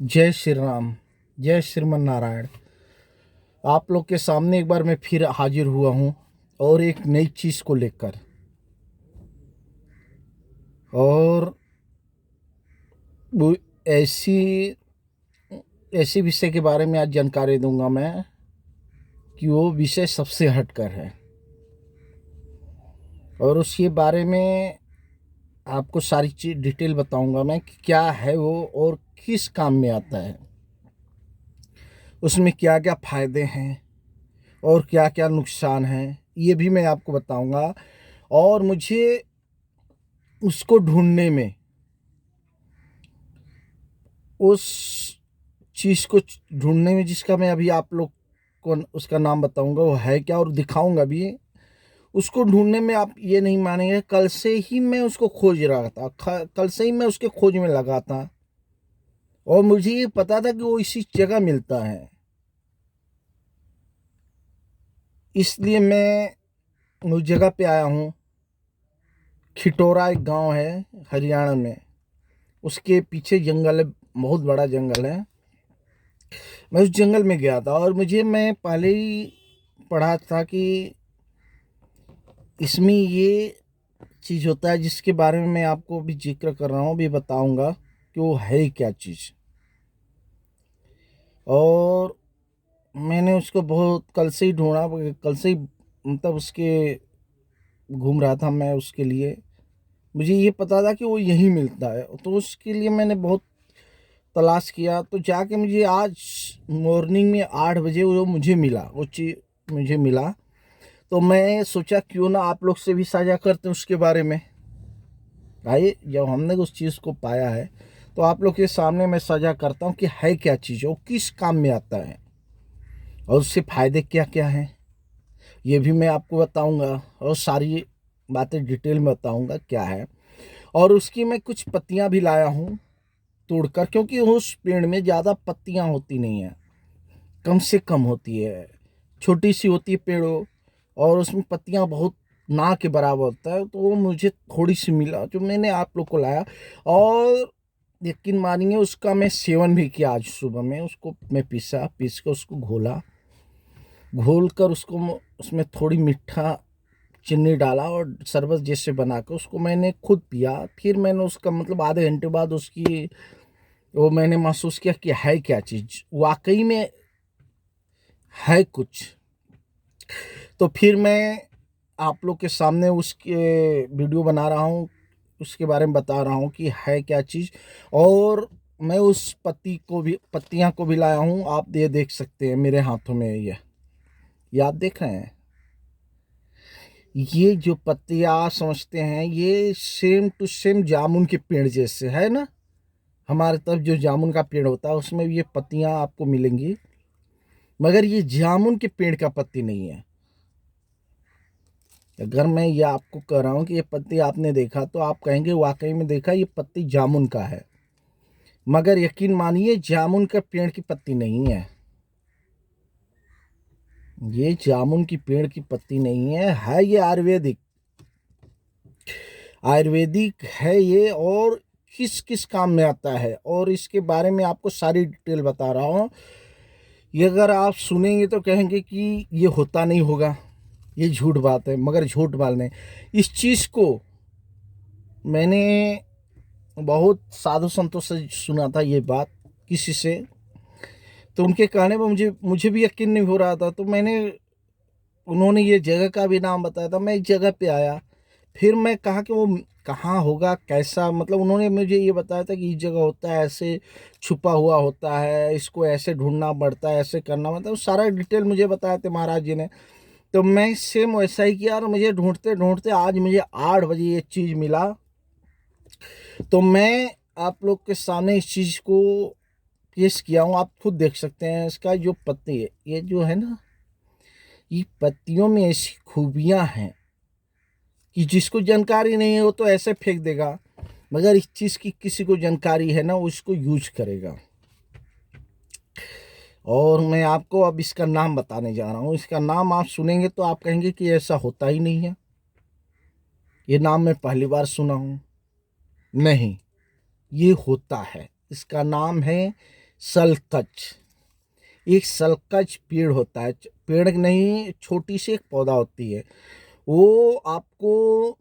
जय श्री राम। जय श्रीमन नारायण। आप लोग के सामने एक बार मैं फिर हाजिर हुआ हूँ और एक नई चीज़ को लेकर, और वो ऐसी ऐसी विषय के बारे में आज जानकारी दूंगा मैं कि वो विषय सबसे हटकर है, और उसके बारे में आपको सारी चीज़ डिटेल बताऊंगा मैं कि क्या है वो और किस काम में आता है, उसमें क्या क्या फ़ायदे हैं और क्या क्या नुकसान हैं, ये भी मैं आपको बताऊंगा। और मुझे उसको ढूंढने में, उस चीज़ को ढूंढने में जिसका मैं अभी आप लोग को उसका नाम बताऊंगा वो है क्या, और दिखाऊंगा भी। उसको ढूंढने में आप ये नहीं मानेंगे, कल से ही मैं उसको खोज रहा था, कल से ही मैं उसके खोज में लगा था, और मुझे ये पता था कि वो इसी जगह मिलता है। इसलिए मैं उस जगह पे आया हूँ। खिटोरा एक गांव है हरियाणा में, उसके पीछे जंगल है, बहुत बड़ा जंगल है। मैं उस जंगल में गया था और मैं पहले ही पढ़ा था कि इसमें ये चीज़ होता है जिसके बारे में मैं आपको अभी जिक्र कर रहा हूँ, अभी बताऊंगा कि वो है क्या चीज़। और मैंने उसको बहुत कल से ही ढूंढा, कल से ही मतलब उसके घूम रहा था मैं उसके लिए। मुझे ये पता था कि वो यहीं मिलता है, तो उसके लिए मैंने बहुत तलाश किया, तो जाके मुझे आज मॉर्निंग में 8 बजे वो मुझे मिला, वो चीज़ मुझे मिला। तो मैं सोचा क्यों ना आप लोग से भी साझा करते हैं उसके बारे में। भाई जब हमने उस चीज़ को पाया है तो आप लोग के सामने मैं साझा करता हूँ कि है क्या चीज़, वो किस काम में आता है और उससे फ़ायदे क्या क्या हैं, ये भी मैं आपको बताऊंगा, और सारी बातें डिटेल में बताऊंगा क्या है। और उसकी मैं कुछ पत्तियां भी लाया हूँ तोड़कर, क्योंकि उस पेड़ में ज़्यादा पत्तियां होती नहीं हैं, कम से कम होती है, छोटी सी होती है पेड़ों, और उसमें पत्तियां बहुत ना के बराबर होता है। तो वो मुझे थोड़ी सी मिला जो मैंने आप लोग को लाया, और यकीन मानिए उसका मैं सेवन भी किया। आज सुबह में उसको मैं पीस के उसको घोला, घोल कर उसको उसमें थोड़ी मीठा चीनी डाला और शरबत जैसे बना के उसको मैंने खुद पिया। फिर मैंने उसका मतलब आधे घंटे बाद उसकी वो मैंने महसूस किया कि है क्या चीज़, वाकई में है कुछ। तो फिर मैं आप लोग के सामने उसके वीडियो बना रहा हूँ, उसके बारे में बता रहा हूँ कि है क्या चीज़। और मैं उस पत्तियाँ को भी लाया हूँ, आप ये देख सकते हैं मेरे हाथों में। ये आप देख रहे हैं, ये जो पत्तियाँ समझते हैं ये सेम टू सेम जामुन के पेड़ जैसे है ना। हमारे तरफ जो जामुन का पेड़ होता है उसमें भी ये पत्तियाँ आपको मिलेंगी, मगर ये जामुन के पेड़ का पत्ती नहीं है। अगर मैं ये आपको कह रहा हूँ कि ये पत्ती आपने देखा तो आप कहेंगे वाकई में देखा, ये पत्ती जामुन का है, मगर यकीन मानिए जामुन का पेड़ की पत्ती नहीं है। ये जामुन की पेड़ की पत्ती नहीं है ये आयुर्वेदिक आयुर्वेदिक है ये, और किस किस काम में आता है और इसके बारे में आपको सारी डिटेल बता रहा हूँ। ये अगर आप सुनेंगे तो कहेंगे कि ये होता नहीं होगा, ये झूठ बात है, मगर झूठ बात नहीं। इस चीज़ को मैंने बहुत साधु संतों से सुना था ये बात किसी से, तो उनके कहने पर मुझे भी यकीन नहीं हो रहा था। तो उन्होंने ये जगह का भी नाम बताया था, मैं इस जगह पे आया। फिर मैं कहा कि वो कहाँ होगा, कैसा, मतलब उन्होंने मुझे ये बताया था कि इस जगह होता है, ऐसे छुपा हुआ होता है, इसको ऐसे ढूंढना पड़ता है, ऐसे करना, मतलब सारा डिटेल मुझे बताया थे महाराज जी ने। तो मैं सेम वैसा ही किया, और मुझे ढूंढते ढूंढते आज मुझे 8 बजे ये चीज़ मिला। तो मैं आप लोग के सामने इस चीज़ को पेश किया हूँ, आप खुद देख सकते हैं। इसका जो पत्ती है, ये जो है ना, ये पत्तियों में ऐसी खूबियाँ हैं कि जिसको जानकारी नहीं है वो तो ऐसे फेंक देगा, मगर इस चीज़ की किसी को जानकारी है ना वो इसको यूज करेगा। और मैं आपको अब इसका नाम बताने जा रहा हूँ। इसका नाम आप सुनेंगे तो आप कहेंगे कि ऐसा होता ही नहीं है, ये नाम मैं पहली बार सुना हूँ। नहीं, ये होता है। इसका नाम है सलकच, एक सलकच पेड़ होता है, पेड़ नहीं, छोटी सी एक पौधा होती है, वो आपको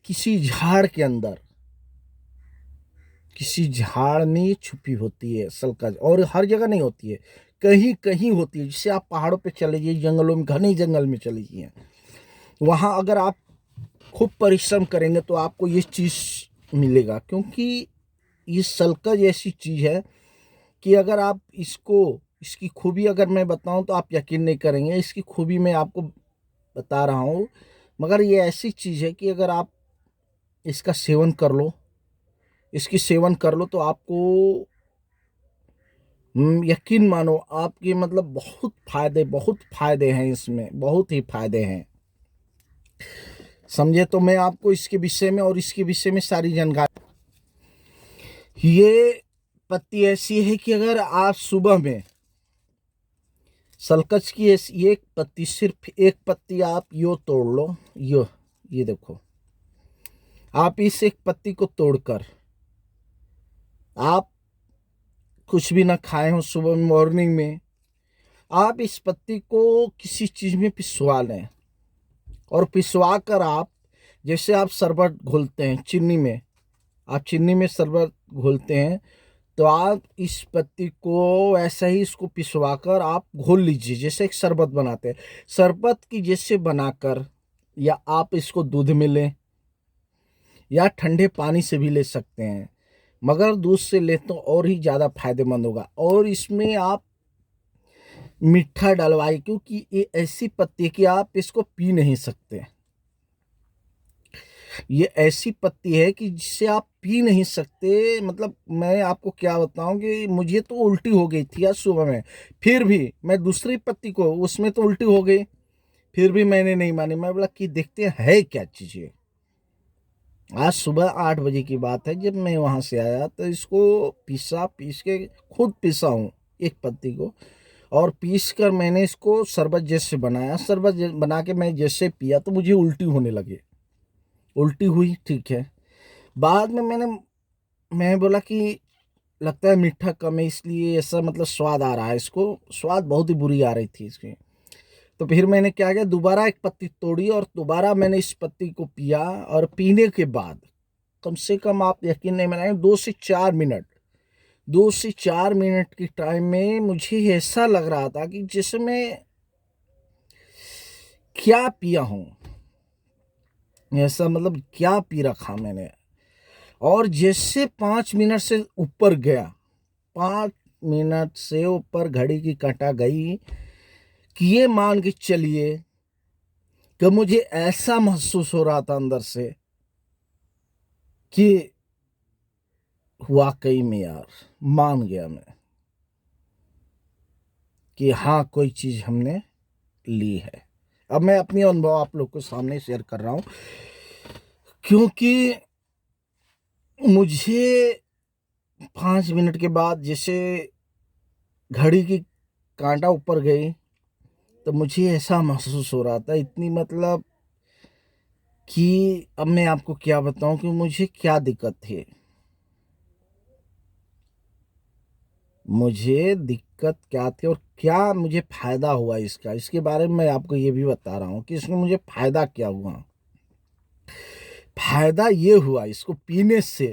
किसी झाड़ के अंदर, किसी झाड़ में छुपी होती है सलकज, और हर जगह नहीं होती है, कहीं कहीं होती है। जैसे आप पहाड़ों पे चले जाइए, जंगलों में, घने जंगल में चले जाइए, वहाँ अगर आप खूब परिश्रम करेंगे तो आपको ये चीज़ मिलेगा। क्योंकि ये सलकज ऐसी चीज़ है कि अगर आप इसकी खूबी अगर मैं बताऊं तो आप यकीन नहीं करेंगे। इसकी खूबी मैं आपको बता रहा हूँ, मगर ये ऐसी चीज़ है कि अगर आप इसका सेवन कर लो, इसकी सेवन कर लो, तो आपको यकीन मानो, आपके मतलब बहुत फायदे हैं इसमें, बहुत ही फायदे हैं। समझे? तो मैं आपको इसके विषय में और इसके विषय में सारी जानकारी, ये पत्ती ऐसी है कि अगर आप सुबह में सलकज की ये एक पत्ती, सिर्फ एक पत्ती आप यो तोड़ लो, ये देखो, आप इस एक पत्ती को तोड़कर आप कुछ भी ना खाए हो सुबह मॉर्निंग में, आप इस पत्ती को किसी चीज में पिसवा लें, और पिसवा कर आप, जैसे आप शरबत घोलते हैं चीनी में, आप चीनी में शरबत घोलते हैं, तो आप इस पत्ती को ऐसा ही इसको पिसवा कर आप घोल लीजिए, जैसे एक शरबत बनाते हैं, शरबत की जैसे बनाकर, या आप इसको दूध में लें या ठंडे पानी से भी ले सकते हैं, मगर दूध से ले तो और ही ज़्यादा फायदेमंद होगा। और इसमें आप मीठा डलवाइए, क्योंकि ये ऐसी पत्ती है कि आप इसको पी नहीं सकते। ये ऐसी पत्ती है कि जिसे आप पी नहीं सकते। मतलब मैं आपको क्या बताऊं कि मुझे तो उल्टी हो गई थी आज सुबह में, फिर भी मैं दूसरी पत्ती को, उसमें तो उल्टी हो गई, फिर भी मैंने नहीं मानी। मैं बोला कि देखते है क्या चीज़ है। आज सुबह 8 बजे की बात है, जब मैं वहां से आया तो इसको पीस के खुद पीसा हूँ एक पत्ती को, और पीस कर मैंने इसको शरबत जैसे बनाया। बना के मैं जैसे पिया तो मुझे उल्टी होने लगी, उल्टी हुई, ठीक है। बाद में मैं बोला कि लगता है मीठा कम है, इसलिए ऐसा मतलब स्वाद आ रहा है, इसको स्वाद बहुत ही बुरी आ रही थी इसकी। तो फिर मैंने क्या किया, दोबारा एक पत्ती तोड़ी और दोबारा मैंने इस पत्ती को पिया, और पीने के बाद कम से कम आप यकीन नहीं मानेंगे, 2 से 4 मिनट के टाइम में मुझे ऐसा लग रहा था कि जैसे मैं क्या पिया हूँ, ऐसा मतलब क्या पी रखा मैंने। और जैसे 5 मिनट से ऊपर गया, 5 मिनट से ऊपर घड़ी की कांटा गई, कि ये मान के चलिए कि मुझे ऐसा महसूस हो रहा था अंदर से कि वाकई में यार मान गया मैं कि हाँ, कोई चीज हमने ली है। अब मैं अपनी अनुभव आप लोग को सामने शेयर कर रहा हूं, क्योंकि मुझे 5 मिनट के बाद जैसे घड़ी की कांटा ऊपर गई, तो मुझे ऐसा महसूस हो रहा था, इतनी मतलब कि अब मैं आपको क्या बताऊं कि मुझे क्या दिक्कत थी। मुझे दिक्कत क्या थी और क्या मुझे फायदा हुआ इसका, इसके बारे में मैं आपको ये भी बता रहा हूं कि इसमें मुझे फायदा क्या हुआ। फायदा ये हुआ इसको पीने से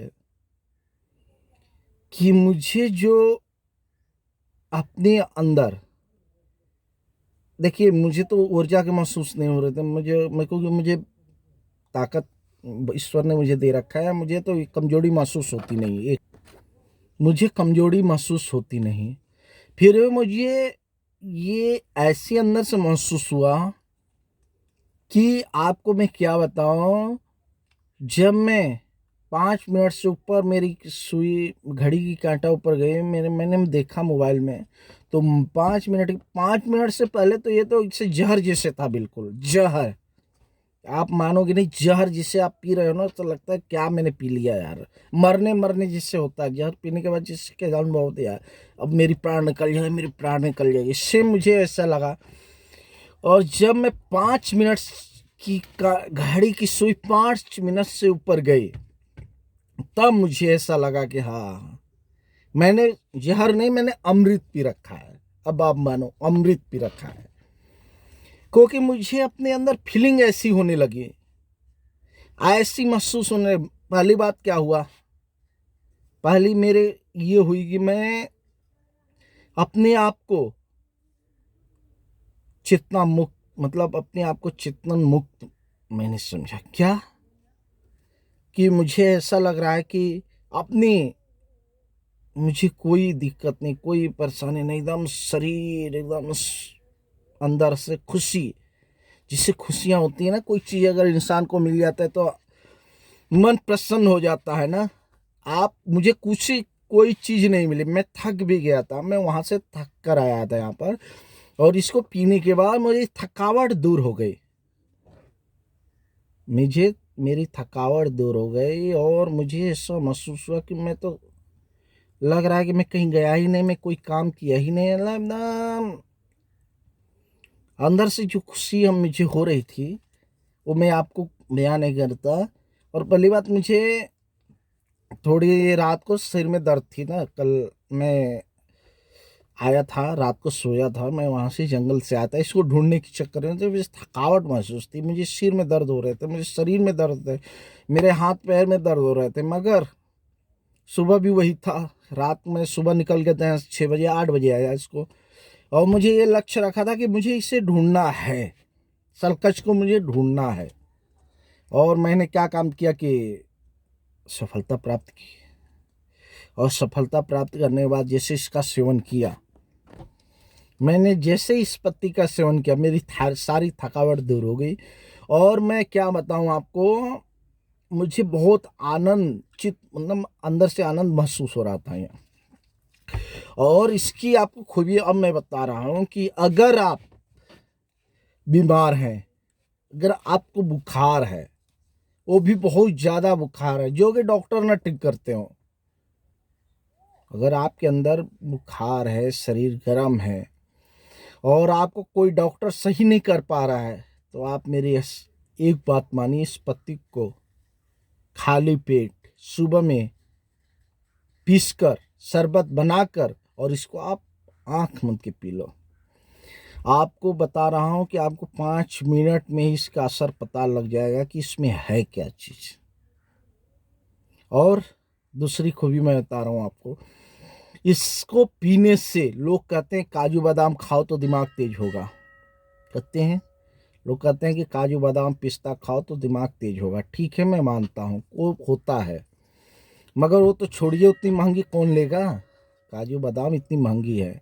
कि मुझे जो अपने अंदर, देखिए मुझे तो ऊर्जा के महसूस नहीं हो रहे थे, मेरे को कि मुझे ताकत ईश्वर ने मुझे दे रखा है, मुझे तो कमजोरी महसूस होती नहीं, एक मुझे कमजोरी महसूस होती नहीं। फिर मुझे ये ऐसे अंदर से महसूस हुआ कि आपको मैं क्या बताऊं, जब मैं 5 मिनट से ऊपर मेरी सुई, घड़ी की कांटा ऊपर गई, मैंने देखा मोबाइल में, तो 5 मिनट से पहले तो ये तो इससे जहर जैसे था, बिल्कुल जहर। आप मानोगे नहीं, जहर जिसे आप पी रहे हो ना, तो लगता है क्या मैंने पी लिया यार, मरने मरने जिससे होता है, जहर पीने के बाद जिसके जान बहुत यार, अब मेरी प्राण निकल जाए, मेरी प्राण निकल जाएगी, इससे मुझे ऐसा लगा। और जब मैं 5 मिनट की घड़ी की सुई 5 मिनट से ऊपर गई, तब मुझे ऐसा लगा कि हाँ, मैंने जहर नहीं, मैंने अमृत पी रखा है। अब आप मानो, अमृत पी रखा है, क्योंकि मुझे अपने अंदर फीलिंग ऐसी होने लगी, ऐसी महसूस होने। पहली बात क्या हुआ, पहली मेरे ये हुई कि मैं अपने आप को चेतना मुक्त, मतलब अपने आप को चेतन मुक्त मैंने समझा। क्या कि मुझे ऐसा लग रहा है कि अपनी, मुझे कोई दिक्कत नहीं, कोई परेशानी नहीं, एकदम शरीर एकदम अंदर से खुशी, जिससे खुशियां होती है ना, कोई चीज अगर इंसान को मिल जाता है तो मन प्रसन्न हो जाता है ना। आप, मुझे कुछ कोई चीज नहीं मिली, मैं थक भी गया था, मैं वहां से थक कर आया था यहाँ पर, और इसको पीने के बाद मुझे थकावट दूर हो गई, मुझे मेरी थकावट दूर हो गई, और मुझे ऐसा महसूस हुआ कि मैं तो, लग रहा है कि मैं कहीं गया ही नहीं, मैं कोई काम किया ही नहीं, एकदम अंदर से जो खुशी हम मुझे हो रही थी वो मैं आपको बयान नहीं करता। और पहली बात, मुझे थोड़ी रात को सिर में दर्द थी ना, कल मैं आया था, रात को सोया था, मैं वहाँ से जंगल से आया था, इसको ढूंढने के चक्कर में तो मुझे थकावट महसूस थी, मुझे सिर में दर्द हो रहे थे, मुझे शरीर में दर्द थे, मेरे हाथ पैर में दर्द हो रहे थे, मगर सुबह भी वही था। रात में सुबह निकल गए थे 6 बजे 8 बजे आया इसको, और मुझे ये लक्ष्य रखा था कि मुझे इसे ढूंढना है, सलकच को मुझे ढूंढना है। और मैंने क्या काम किया कि सफलता प्राप्त की, और सफलता प्राप्त करने के बाद जैसे इसका सेवन किया, मैंने जैसे इस पत्ती का सेवन किया, मेरी सारी थकावट दूर हो गई। और मैं क्या बताऊं आपको, मुझे बहुत आनंद चित, मतलब अंदर से आनंद महसूस हो रहा था यहाँ। और इसकी आपको खूबी अब मैं बता रहा हूं कि अगर आप बीमार हैं, अगर आपको बुखार है, वो भी बहुत ज्यादा बुखार है जो कि डॉक्टर ना ठीक करते हो, अगर आपके अंदर बुखार है, शरीर गर्म है, और आपको कोई डॉक्टर सही नहीं कर पा रहा है, तो आप मेरी एक बात मानिए, इस पत्ती को खाली पेट सुबह में पीसकर शरबत बनाकर, और इसको आप आंख मूंद के पी लो। आपको बता रहा हूं कि आपको 5 मिनट में ही इसका असर पता लग जाएगा कि इसमें है क्या चीज। और दूसरी खूबी मैं बता रहा हूं आपको, इसको पीने से लोग कहते हैं काजू बादाम खाओ तो दिमाग तेज होगा, कहते हैं लोग, कहते हैं कि काजू बादाम पिस्ता खाओ तो दिमाग तेज होगा। ठीक है, मैं मानता हूँ वो होता है, मगर वो तो छोड़िए, उतनी महंगी कौन लेगा, काजू बादाम इतनी महंगी है,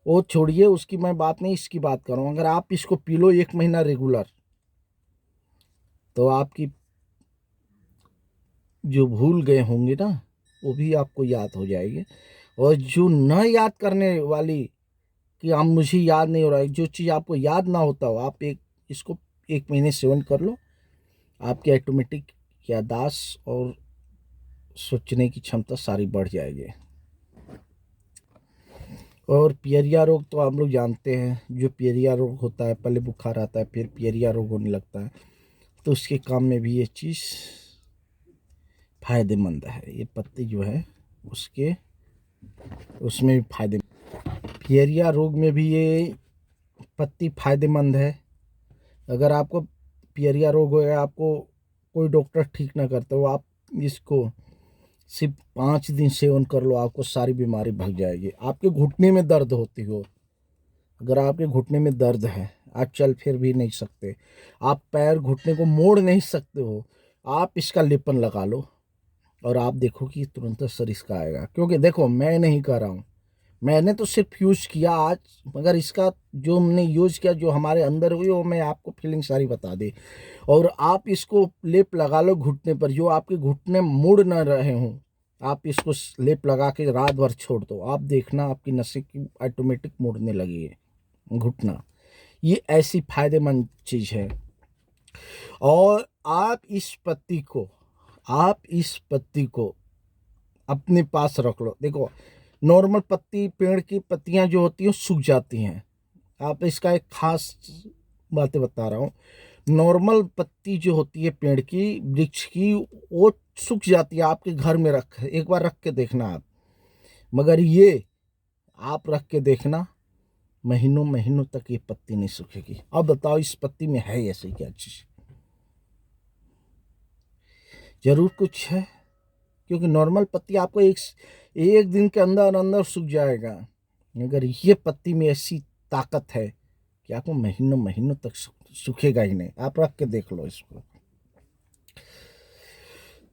वो छोड़िए, उसकी मैं बात नहीं, इसकी बात कर रहा हूँ। अगर आप इसको पी लो 1 महीना रेगुलर, तो आपकी जो भूल गए होंगे ना, वो भी आपको याद हो जाएगी। और जो न याद करने वाली, कि हम, मुझे याद नहीं हो रहा है, जो चीज़ आपको याद ना होता हो, आप इसको 1 महीने सेवन कर लो, आपकी ऑटोमेटिक याददाश्त और सोचने की क्षमता सारी बढ़ जाएगी। और पियरिया रोग तो आप लोग जानते हैं, जो पियरिया रोग होता है, पहले बुखार आता है फिर पियरिया रोग होने लगता है, तो उसके काम में भी ये चीज़ फायदेमंद है, ये पत्ती जो है उसके, उसमें भी फायदे, पियरिया रोग में भी ये पत्ती फायदेमंद है। अगर आपको पियरिया रोग हो या आपको कोई डॉक्टर ठीक ना करता हो, आप इसको सिर्फ 5 दिन सेवन कर लो, आपको सारी बीमारी भाग जाएगी। आपके घुटने में दर्द होती हो, अगर आपके घुटने में दर्द है, आप चल फिर भी नहीं सकते, आप पैर घुटने को मोड़ नहीं सकते हो, आप इसका लेपन लगा लो, और आप देखो कि तुरंत असर इसका आएगा। क्योंकि देखो, मैं नहीं कर रहा हूँ, मैंने तो सिर्फ यूज किया आज, मगर इसका जो हमने यूज किया, जो हमारे अंदर हुई, वो मैं आपको फीलिंग सारी बता दी। और आप इसको लेप लगा लो घुटने पर, जो आपके घुटने मुड़ ना रहे हों, आप इसको लेप लगा के रात भर छोड़ दो, आप देखना आपकी नसें की ऑटोमेटिक मुड़ने लगी है घुटना। ये ऐसी फायदेमंद चीज है। और आप इस पत्ती को अपने पास रख लो। देखो, नॉर्मल पत्ती, पेड़ की पत्तियां जो होती हैं सूख जाती हैं, आप इसका एक खास बातें बता रहा हूँ, नॉर्मल पत्ती जो होती है पेड़ की, वृक्ष की, वो सूख जाती है, आपके घर में एक बार रख के देखना आप, मगर ये आप रख के देखना, महीनों महीनों तक ये पत्ती नहीं सूखेगी। अब बताओ इस पत्ती में है ऐसी क्या चीज? जरूर कुछ है, क्योंकि नॉर्मल पत्ती आपको एक दिन के अंदर अंदर सूख जाएगा, मगर ये पत्ती में ऐसी ताकत है कि आपको महीनों महीनों तक सूखेगा ही नहीं। आप रख के देख लो इसको।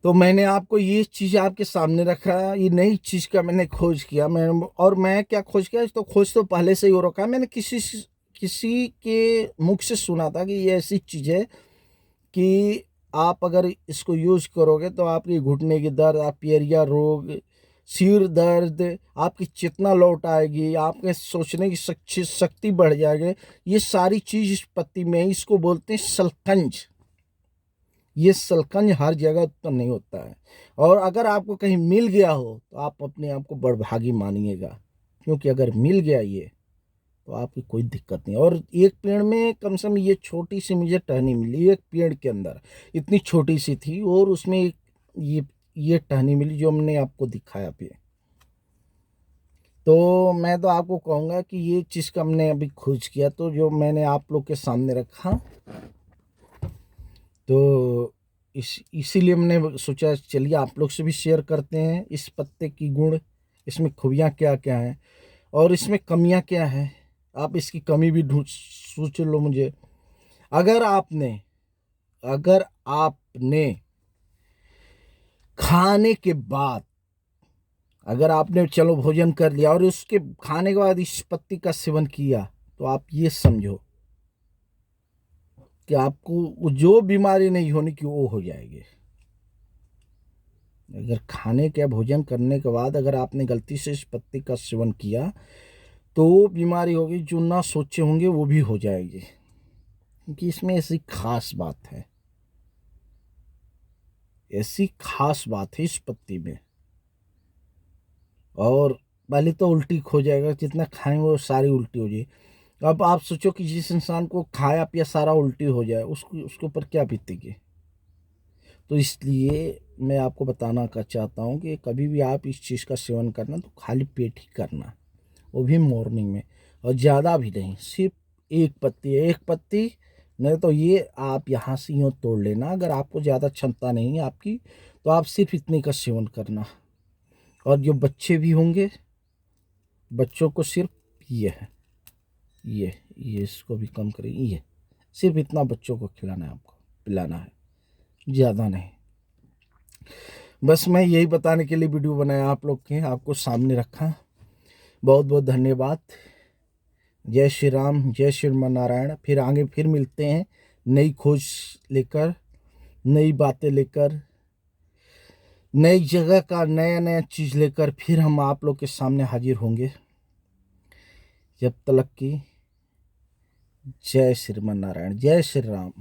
तो मैंने आपको ये चीज़ आपके सामने रखा, ये नई चीज़ का मैंने खोज किया। मैं क्या खोज किया, तो खोज तो पहले से ही हो रखा है। मैंने किसी के मुख से सुना था कि ये ऐसी चीज़ है कि आप अगर इसको यूज़ करोगे तो आपकी घुटने की दर्द, पीलिया रोग, सिर दर्द, आपकी चेतना लौट आएगी, आपके सोचने की शक्ति बढ़ जाएगी। ये सारी चीज़ इस पत्ती में है। इसको बोलते हैं सलकंज। ये सलकंज हर जगह उत्पन्न नहीं होता है, और अगर आपको कहीं मिल गया हो तो आप अपने आप को बड़भागी मानिएगा, क्योंकि अगर मिल गया ये तो आपकी कोई दिक्कत नहीं। और एक पेड़ में कम से कम ये छोटी सी मुझे टहनी मिली, एक पेड़ के अंदर इतनी छोटी सी थी, और उसमें ये टहनी मिली जो हमने आपको दिखाया पे। तो मैं तो आपको कहूँगा कि ये चीज़ का हमने अभी खोज किया, तो जो मैंने आप लोग के सामने रखा, तो इसीलिए हमने सोचा चलिए आप लोग से भी शेयर करते हैं इस पत्ते की गुण, इसमें खूबियाँ क्या क्या हैं और इसमें कमियाँ क्या हैं। आप इसकी कमी भी सोच लो मुझे। अगर आपने खाने के बाद, अगर आपने चलो भोजन कर लिया और उसके खाने के बाद इस पत्ती का सेवन किया, तो आप ये समझो कि आपको जो बीमारी नहीं होने की वो हो जाएगी। अगर खाने के भोजन करने के बाद अगर आपने गलती से इस पत्ती का सेवन किया तो वो बीमारी होगी जो ना सोचे होंगे वो भी हो जाएगी, क्योंकि इसमें ऐसी खास बात है, ऐसी खास बात है इस पत्ती में। और पहले तो उल्टी खो जाएगा, जितना खाएंगे वो सारी उल्टी हो जाएगी। अब आप सोचो कि जिस इंसान को खाया पिया सारा उल्टी हो जाए, उसके ऊपर क्या बीतेगी। तो इसलिए मैं आपको बताना का चाहता हूँ कि कभी भी आप इस चीज़ का सेवन करना तो खाली पेट ही करना, वो भी मॉर्निंग में, और ज़्यादा भी नहीं, सिर्फ एक पत्ती है, एक पत्ती। नहीं तो ये आप यहाँ से यूँ तोड़ लेना, अगर आपको ज़्यादा क्षमता नहीं है आपकी तो आप सिर्फ इतने का सेवन करना। और जो बच्चे भी होंगे, बच्चों को सिर्फ ये है, ये इसको भी कम करें, ये सिर्फ इतना बच्चों को खिलाना है, आपको पिलाना है, ज़्यादा नहीं। बस मैं यही बताने के लिए वीडियो बनाया आप लोग के, आपको सामने रखा। बहुत बहुत धन्यवाद। जय श्री राम, जय श्री नारायण। फिर आगे फिर मिलते हैं नई खोज लेकर, नई बातें लेकर, नई जगह का नया नया चीज़ लेकर फिर हम आप लोग के सामने हाजिर होंगे। जब तक की जय श्री नारायण, जय श्री राम।